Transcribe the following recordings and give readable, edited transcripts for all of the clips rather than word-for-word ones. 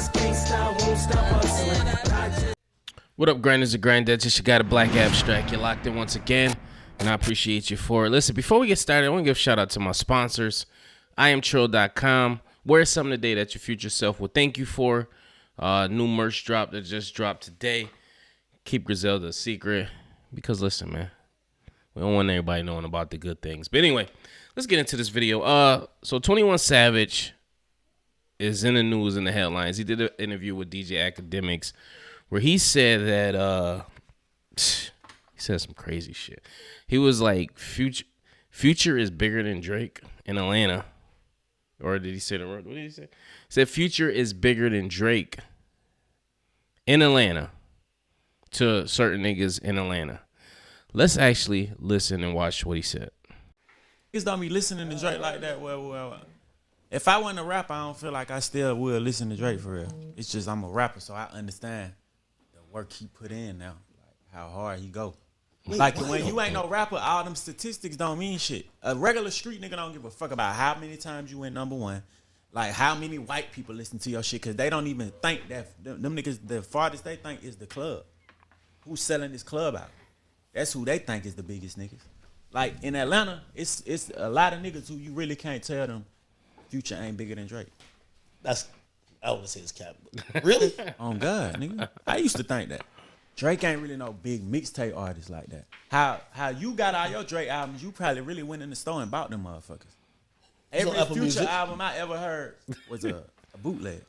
just can't stop, won't stop hustling. What up, grinders and grinddads? Just got a Black Abstract. You're locked in once again, and I appreciate you for it. Listen, before we get started, I want to give a shout out to my sponsors. IamTrill.com. Wear something today that your future self will thank you for. New merch drop that just dropped today. Keep Griselda a secret because, listen, man, we don't want everybody knowing about the good things. But anyway, let's get into this video. So 21 Savage is in the news in the headlines. He did an interview with DJ Academics where he said that he said some crazy shit. He was like, Future is bigger than Drake in Atlanta. Or did he say the word? What did he say? He said Future is bigger than Drake in Atlanta to certain niggas in Atlanta. Let's actually listen and watch what he said. Niggas don't be listening to Drake like that. Well, if I wasn't a rapper, I don't feel like I still would listen to Drake for real. It's just I'm a rapper, so I understand the work he put in now, like how hard he go. Like when you ain't no rapper, all them statistics don't mean shit. A regular street nigga don't give a fuck about how many times you went #1, like how many white people listen to your shit, cause they don't even think that them niggas, the farthest they think is the club. Who's selling this club out? That's who they think is the biggest niggas. Like in Atlanta, it's a lot of niggas who you really can't tell them Future ain't bigger than Drake. I would say it's cap. Really? Oh God, nigga. I used to think that. Drake ain't really no big mixtape artist like that. How you got all your Drake albums, you probably really went in the store and bought them motherfuckers. Every Future Music album I ever heard was a bootleg.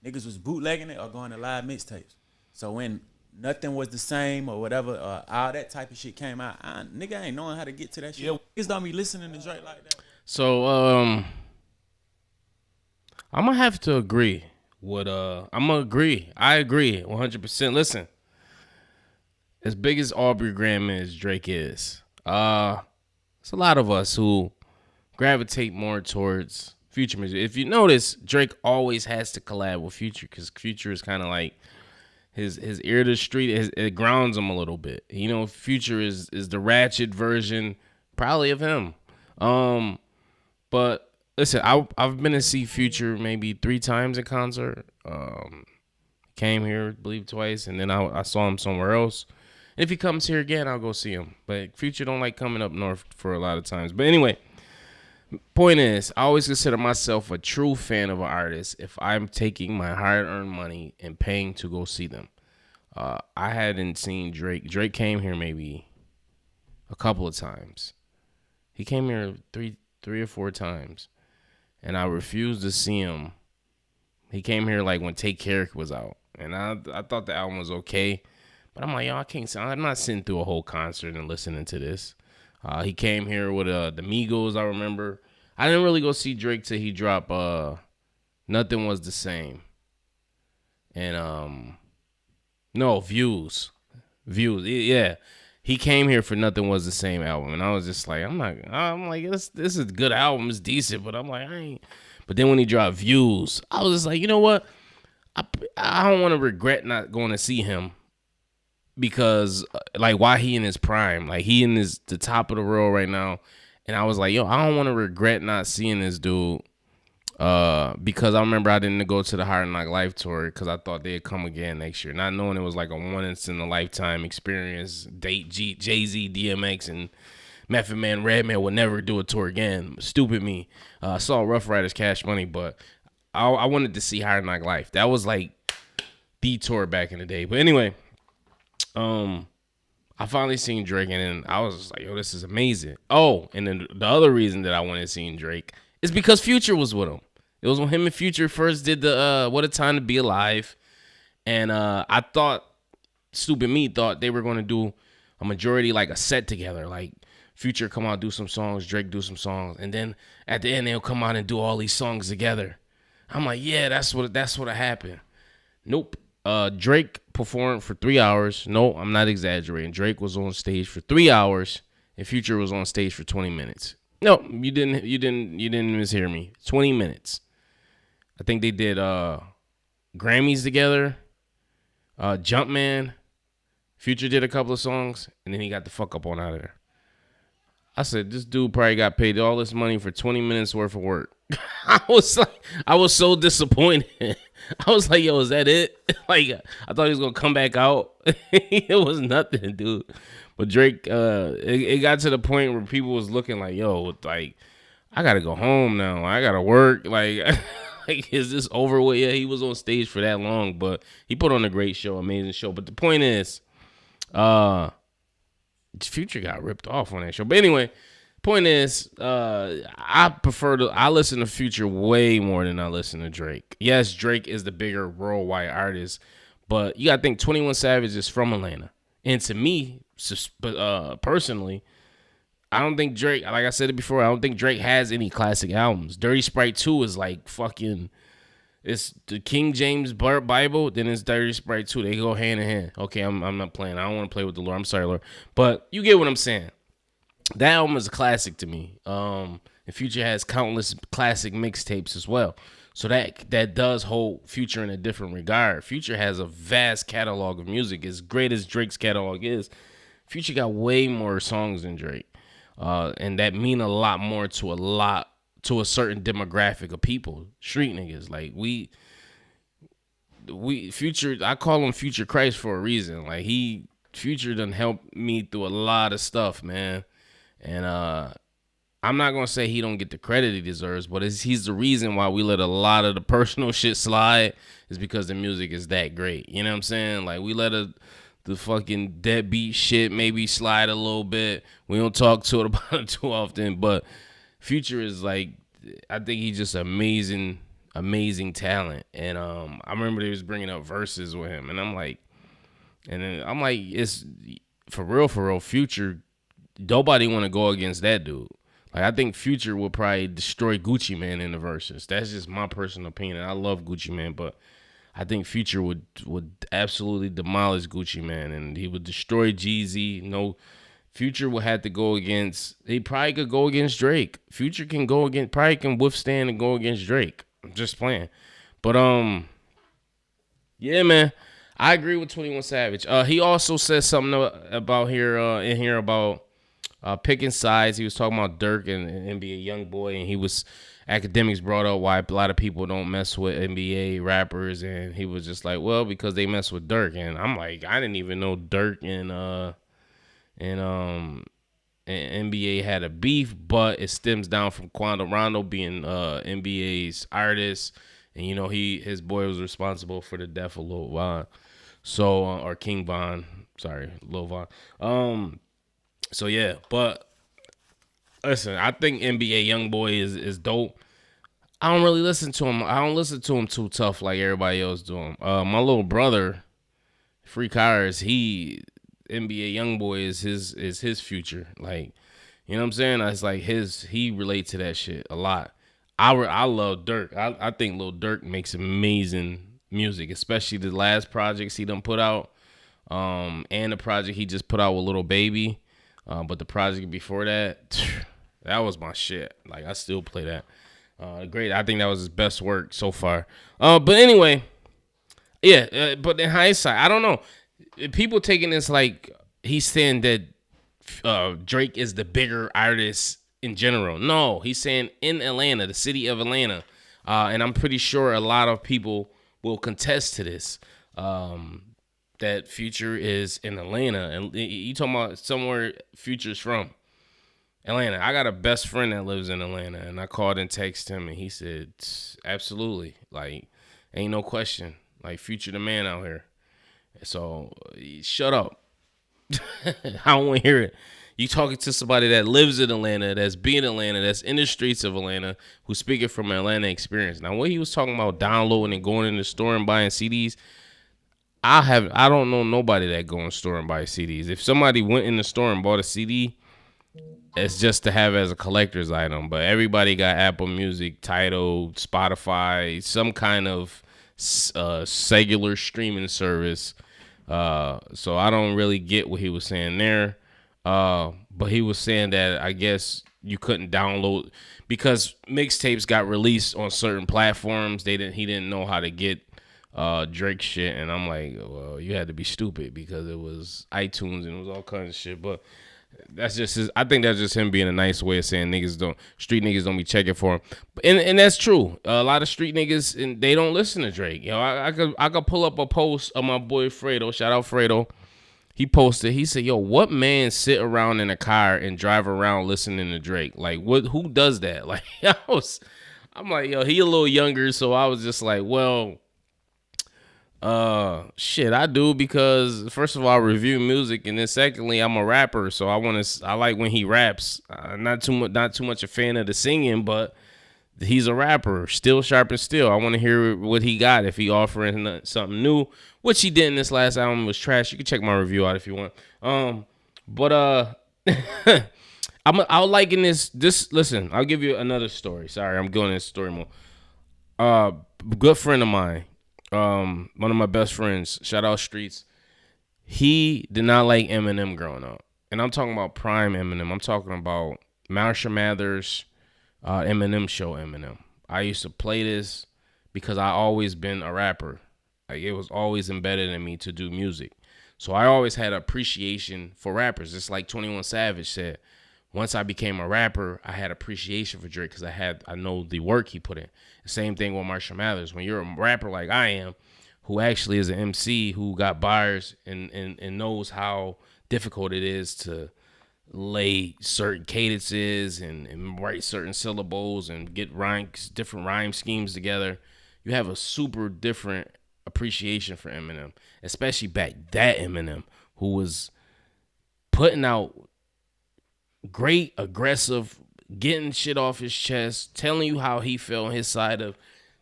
Niggas was bootlegging it or going to live mixtapes. So when nothing was the same or whatever, all that type of shit came out, nigga ain't knowing how to get to that shit. Niggas don't be listening to Drake like that. So, I'm gonna have to agree with I agree 100%. Listen, as big as Aubrey Graham is, Drake is. It's a lot of us who gravitate more towards Future music. If you notice, Drake always has to collab with Future because Future is kind of like his ear to the street. It grounds him a little bit. You know, Future is the ratchet version probably of him. But listen, I've been to see Future maybe 3 times in concert. Came here, I believe, twice, and then I saw him somewhere else. And if he comes here again, I'll go see him. But Future don't like coming up north for a lot of times. But anyway, point is, I always consider myself a true fan of an artist if I'm taking my hard-earned money and paying to go see them. I hadn't seen Drake. Drake came here maybe a couple of times. He came here three or 4 times, and I refused to see him. He came here like when Take Care was out, and I thought the album was okay, but I'm like, yo, I'm not sitting through a whole concert and listening to this. He came here with the Migos, I remember. I didn't really go see Drake till he dropped Nothing Was the Same. And no, Views. Yeah. He came here for Nothing Was the Same album, and I was just like, I'm like, this is a good album, it's decent, but I'm like, I ain't. But then when he dropped Views, I was just like, you know what? I don't want to regret not going to see him because, like, why he in his prime? Like, he in the top of the world right now, and I was like, yo, I don't want to regret not seeing this dude because I remember I didn't go to the Hard Knock Life tour because I thought they'd come again next year, not knowing it was like a once-in-a-lifetime experience. Jay-Z, DMX, and Method Man, Redman would never do a tour again. Stupid me. I saw Rough Riders, Cash Money, but I wanted to see Hard Knock Life. That was like the tour back in the day. But anyway, I finally seen Drake, and then I was just like, yo, this is amazing. Oh, and then the other reason that I wanted to see Drake is because Future was with him. It was when him and Future first did the What a Time to Be Alive. And I thought, stupid me, thought they were going to do a majority, like a set together. Like Future come out, do some songs, Drake do some songs. And then at the end, they'll come out and do all these songs together. I'm like, yeah, that's what happened. Nope. Drake performed for 3 hours. No, I'm not exaggerating. Drake was on stage for 3 hours, and Future was on stage for 20 minutes. No, you didn't mishear me. 20 minutes. I think they did Grammys together. Jumpman. Future did a couple of songs, and then he got the fuck up on out of there. I said, this dude probably got paid all this money for 20 minutes worth of work. I was so disappointed. I was like, yo, is that it? Like, I thought he was gonna come back out. It was nothing, dude. But Drake, it got to the point where people was looking like, yo, like, I gotta go home now. I gotta work. Like, like, is this over with? Yeah, he was on stage for that long, but he put on a great show, amazing show. But the point is, Future got ripped off on that show. But anyway, point is, I listen to Future way more than I listen to Drake. Yes, Drake is the bigger worldwide artist, but you gotta think 21 Savage is from Atlanta. And to me, personally, I don't think Drake, like I said it before, I don't think Drake has any classic albums. Dirty Sprite 2 is like fucking, it's the King James Bible, then it's Dirty Sprite 2. They go hand in hand. Okay, I'm not playing. I don't want to play with the Lord. I'm sorry, Lord. But you get what I'm saying. That album is a classic to me. And Future has countless classic mixtapes as well. So that does hold Future in a different regard. Future has a vast catalog of music. As great as Drake's catalog is, Future got way more songs than Drake. And that mean a lot more to a certain demographic of people, street niggas. Like we Future, I call him Future Christ for a reason. Like Future done helped me through a lot of stuff, man. And I'm not gonna say he don't get the credit he deserves, but he's the reason why we let a lot of the personal shit slide, is because the music is that great. You know what I'm saying? Like we let the fucking deadbeat shit maybe slide a little bit. We don't talk to it about it too often, but Future is like, I think he's just amazing talent. And I remember they was bringing up verses with him, and I'm like, it's for real, Future. Nobody want to go against that dude. Like, I think Future will probably destroy Gucci Mane in the verses. That's just my personal opinion. I love Gucci Mane, but I think Future would absolutely demolish Gucci Mane, and he would destroy Jeezy. No, Future would have to go against. He probably could go against Drake. Future can go against, probably can withstand and go against Drake. I'm just playing, but yeah, man, I agree with 21 Savage. He also said something about in here about picking sides. He was talking about Dirk and NBA YoungBoy, and he was academics brought up why a lot of people don't mess with NBA rappers, and he was just like, well, because they mess with Dirk. And I'm like, I didn't even know Dirk and NBA had a beef, but it stems down from Quando Rondo being NBA's artist, and you know his boy was responsible for the death of Lil Von, so or King Von, sorry, Lil Von. So yeah, but listen, I think NBA YoungBoy is dope. I don't really listen to him. I don't listen to him too tough like everybody else doing. My little brother, Freak Hires, NBA YoungBoy is his future. Like, you know what I'm saying? It's like he relates to that shit a lot. I love Dirk. I think Lil Durk makes amazing music, especially the last projects he done put out, and the project he just put out with Lil Baby. But the project before that, that was my shit. Like, I still play that. Great. I think that was his best work so far. But anyway, yeah. But in hindsight, I don't know. People taking this like he's saying that Drake is the bigger artist in general. No, he's saying in Atlanta, the city of Atlanta. And I'm pretty sure a lot of people will contest to this. That Future is in Atlanta, and you talking about somewhere Future's from. Atlanta. I got a best friend that lives in Atlanta, and I called and texted him, and he said, absolutely, like, ain't no question, like, Future the man out here. So shut up. I don't want to hear it. You talking to somebody that lives in Atlanta, that's been in Atlanta, that's in the streets of Atlanta, who's speaking from an Atlanta experience. Now, what he was talking about downloading and going in the store and buying CDs, I don't know nobody that go in the store and buy CDs. If somebody went in the store and bought a CD, it's just to have as a collector's item. But everybody got Apple Music, Tidal, Spotify, some kind of cellular streaming service. So I don't really get what he was saying there. But he was saying that I guess you couldn't download because mixtapes got released on certain platforms. He didn't know how to get Drake shit, and I'm like, well, you had to be stupid because it was iTunes and it was all kinds of shit. But That's just his. I think that's just him being a nice way of saying street niggas don't be checking for him, and that's true. A lot of street niggas and they don't listen to Drake. I could pull up a post of my boy Fredo. Shout out Fredo. He posted. He said, "Yo, what man sit around in a car and drive around listening to Drake? Like, what? Who does that? Like, I'm like, yo, he a little younger, so I was just like, well, shit, I do because first of all, I review music, and then secondly, I'm a rapper, so I like when he raps. Not too much a fan of the singing, but he's a rapper, still sharp and still. I want to hear what he got if he offering something new, which he did in this last album was trash. You can check my review out if you want. But I'll liken this. Listen, I'll give you another story. Sorry, I'm going in story mode. Good friend of mine, one of my best friends, shout out Streets. He did not like Eminem growing up, and I'm talking about prime Eminem. I'm talking about Marshall Mathers, Eminem show Eminem. I used to play this because I always been a rapper. Like it was always embedded in me to do music. So I always had appreciation for rappers. Just like 21 Savage said, once I became a rapper, I had appreciation for Drake because I know the work he put in. The same thing with Marshall Mathers. When you're a rapper like I am, who actually is an MC, who got bars and knows how difficult it is to lay certain cadences and write certain syllables and get different rhyme schemes together, you have a super different appreciation for Eminem, especially back that Eminem who was putting out great, aggressive, getting shit off his chest, telling you how he felt on his side of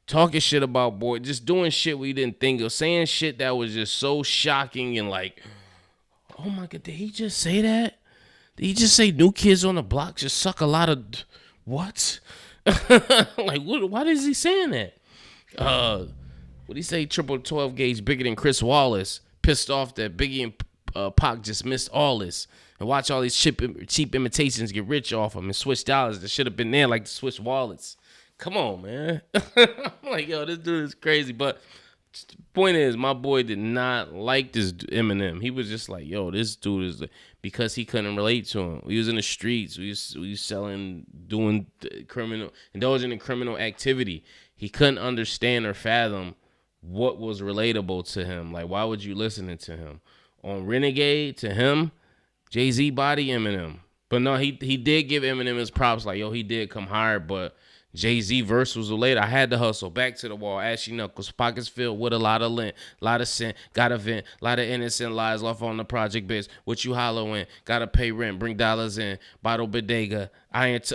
talking shit about boy, just doing shit we didn't think of, saying shit that was just so shocking and like, oh my God, did he just say that? Did he just say New Kids on the Block just suck a lot of what? Like, what? Why is he saying that? What he say? Triple 12 gauge bigger than Chris Wallace. Pissed off that Biggie and Pac just missed all this. And watch all these cheap imitations get rich off them and switch dollars that should have been there like the Swiss wallets. Come on, man. I'm like, yo, this dude is crazy. But the point is, my boy did not like this Eminem. He was just like, yo, this dude is because he couldn't relate to him. We was in the streets. We was selling, doing criminal, indulging in criminal activity. He couldn't understand or fathom what was relatable to him. Like, why would you listen to him? On Renegade, to him, Jay-Z body Eminem. But no, he did give Eminem his props. Like, yo, he did come hard, but Jay-Z verse was later. I had to hustle. Back to the wall. Ashy knuckles. Pockets filled with a lot of lint. Lot of sin. Got a vent. Lot of innocent lies left on the project biz. What you hollowing? Gotta pay rent. Bring dollars in. Bottle bodega.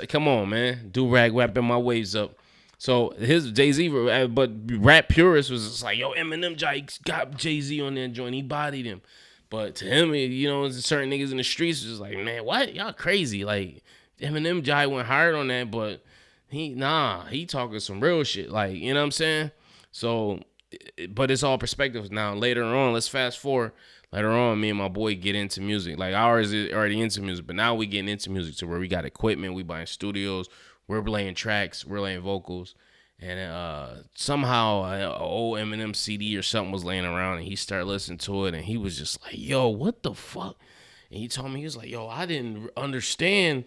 Come on, man. Do-rag wrapping my waves up. So his Jay-Z, but rap purist was just like, yo, Eminem got Jay-Z on that joint. He bodied him. But to him, you know, certain niggas in the streets was like, man, what? Y'all crazy. Like, Eminem Jai went hard on that, but he talking some real shit. Like, you know what I'm saying? So, but it's all perspectives. Now, later on, let's fast forward. Later on, me and my boy get into music. Like, I was already into music, but now we getting into music to where we got equipment, we buying studios, we're laying tracks, we're laying vocals. And somehow an old Eminem CD or something was laying around, and he started listening to it, and he was just like, yo, what the fuck? And he told me, he was like, yo, I didn't understand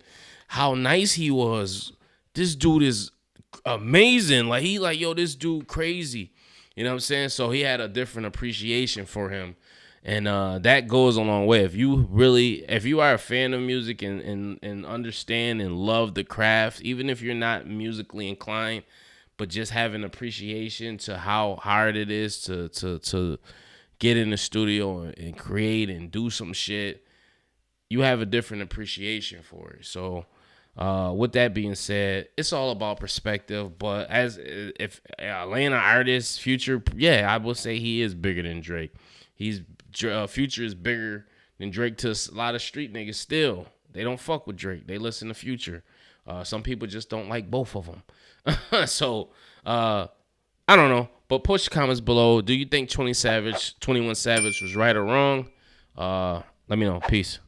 how nice he was. This dude is amazing. Like, yo, this dude crazy. You know what I'm saying? So he had a different appreciation for him. And that goes a long way. If you are a fan of music and understand and love the craft, even if you're not musically inclined, but just have an appreciation to how hard it is to get in the studio and create and do some shit, you have a different appreciation for it. So with that being said, it's all about perspective. But if Atlanta artist, Future, yeah, I will say he is bigger than Drake. Future is bigger than Drake to a lot of street niggas still. They don't fuck with Drake. They listen to Future. Some people just don't like both of them. So, I don't know. But post your comments below. Do you think 21 Savage was right or wrong? Let me know. Peace.